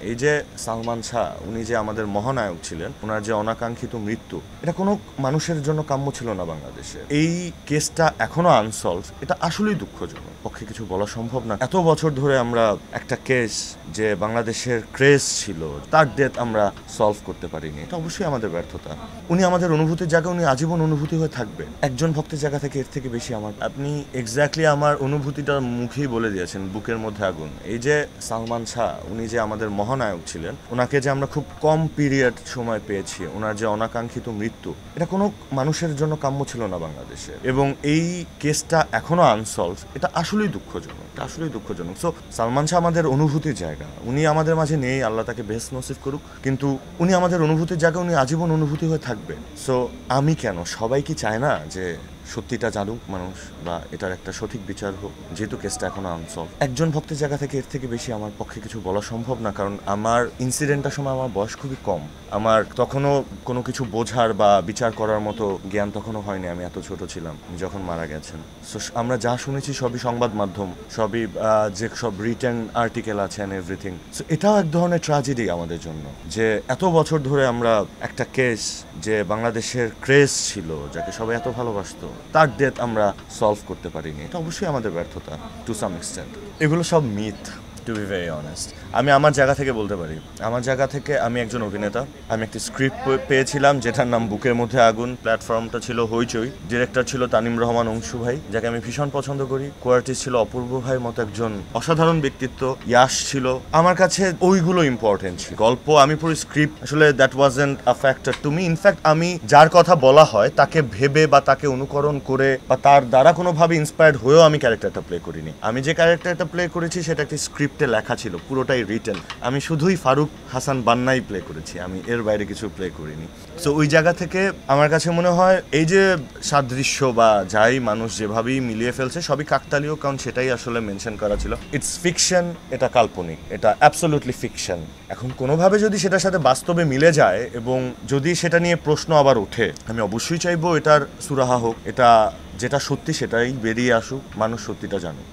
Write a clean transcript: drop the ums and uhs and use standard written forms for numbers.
এই যে সালমান শাহ উনি যে আমাদের মহানায়ক ছিলেন, ওনার যে অনাকাঙ্ক্ষিত মৃত্যু, এটা কোনো মানুষের জন্য কাম্য ছিল না বাংলাদেশে। এই কেসটা এখনো আনসলভ, এটা আসলেই দুঃখজনক। পক্ষে কিছু বলা সম্ভব না। এত বছর ধরে আমরা একটা কেস যে বাংলাদেশের ক্রেজ ছিল, তার ডেথ আমরা সলভ করতে পারিনি, এটা অবশ্যই আমাদের ব্যর্থতা। উনি আমাদের অনুভূতির জায়গা, উনি আজীবন অনুভূতি হয়ে থাকবে। একজন ভক্তের জায়গা থেকে এর থেকে বেশি আমার, আপনি এক্স্যাক্টলি আমার অনুভূতিটা মুখেই বলে দিয়েছেন, বুকের মধ্যে আগুন। এই যে সালমান শাহ উনি যে আমাদের মহানায়ক ছিলেন, ওনাকে যে আমরা খুব কম পিরিয়ড সময় পেয়েছি, ওনার যে অনাকাঙ্ক্ষিত মৃত্যু, এটা কোনো মানুষের জন্য কাম্য ছিল না বাংলাদেশে। এবং এই কেসটা এখনো আনসলভ, এটা আসলেই দুঃখজনক, এটা আসলেই দুঃখজনক। সো সালমান শাহ আমাদের অনুভূতির জায়গা, উনি আমাদের মাঝে নেই, আল্লাহ তাকে বেস্ট নসিব করুক, কিন্তু উনি আমাদের অনুভূতির জায়গা, উনি আজীবন অনুভূতি হয়ে থাকবে। সো আমি কেন, সবাই কি চায় না যে সত্যিটা জানুক মানুষ, বা এটার একটা সঠিক বিচার হোক, যেহেতু কেসটা এখনো আনসলভ? একজন ভক্তের জায়গা থেকে এর থেকে বেশি আমার পক্ষে কিছু বলা সম্ভব না, কারণ আমার ইনসিডেন্টটার সময় আমার বয়স খুবই কম। আমার তখনও কোনো কিছু বোঝার বা বিচার করার মতো জ্ঞান তখনও হয়নি, আমি এত ছোট ছিলাম যখন মারা গেছেন। সো আমরা যা শুনেছি সবই সংবাদ মাধ্যম, সবই যে সব রিটেন আর্টিকেল আছে অ্যান্ড এভরিথিং। সো এটাও এক ধরনের ট্র্যাজেডি আমাদের জন্য, যে এত বছর ধরে আমরা একটা কেস যে বাংলাদেশের ক্রেজ ছিল, যাকে সবাই এত ভালোবাসতো, তার ডেথ আমরা সলভ করতে পারিনি, এটা অবশ্যই আমাদের ব্যর্থতা টু সাম এক্সটেন্ট। এগুলো সব myth, to be very honest. আমি আমার জায়গা থেকে বলতে পারি, আমার জায়গা থেকে আমি একজন অভিনেতা। আমি একটি স্ক্রিপ্ট পেয়েছিলাম যেটার নাম বুকের মধ্যে আগুন। প্ল্যাটফর্মটা ছিল হইচই। ডিরেক্টর ছিল তানিম রহমান অংশু ভাই, যাকে আমি ভীষণ পছন্দ করি। কো-আর্টিস্ট ছিল অপূর্ব ভাইয়ের মতো একজন অসাধারণ ব্যক্তিত্ব। ইয়াশ ছিল। আমার কাছে ওইগুলো ইম্পর্টেন্ট ছিল। গল্প আমি পড়ি, স্ক্রিপ্ট আসলে that wasn't a factor to me. In fact আমি যার কথা বলা হয় তাকে ভেবে বা তাকে অনুকরণ করে বা তার দ্বারা কোনোভাবে ইন্সপায়ার্ড হয়েও আমি ক্যারেক্টারটা প্লে করিনি। আমি যে ক্যারেক্টারটা প্লে করেছি সেটা একটি স্ক্রিপ্টে লেখা ছিল, পুরোটাই রিটেন। আমি শুধুই ফারুক হাসান বান্নাই প্লে করেছি, আমি এর বাইরে কিছু প্লে করিনি। সো ওই জায়গা থেকে আমার কাছে মনে হয় এই যে সাদৃশ্য বা যাই মানুষ যেভাবেই মিলিয়ে ফেলছে, সবই কাকতালীয়, কারণ সেটাই আসলে মেনশন করা ছিল। ইটস ফিকশন, এটা কাল্পনিক, এটা অ্যাবসলিউটলি ফিকশন। এখন কোনোভাবে যদি সেটার সাথে বাস্তবে মিলে যায় এবং যদি সেটা নিয়ে প্রশ্ন আবার ওঠে, আমি অবশ্যই চাইবো এটার সুরাহা হোক, এটা যেটা সত্যি সেটাই বেরিয়ে আসুক, মানুষ সত্যিটা জানুক।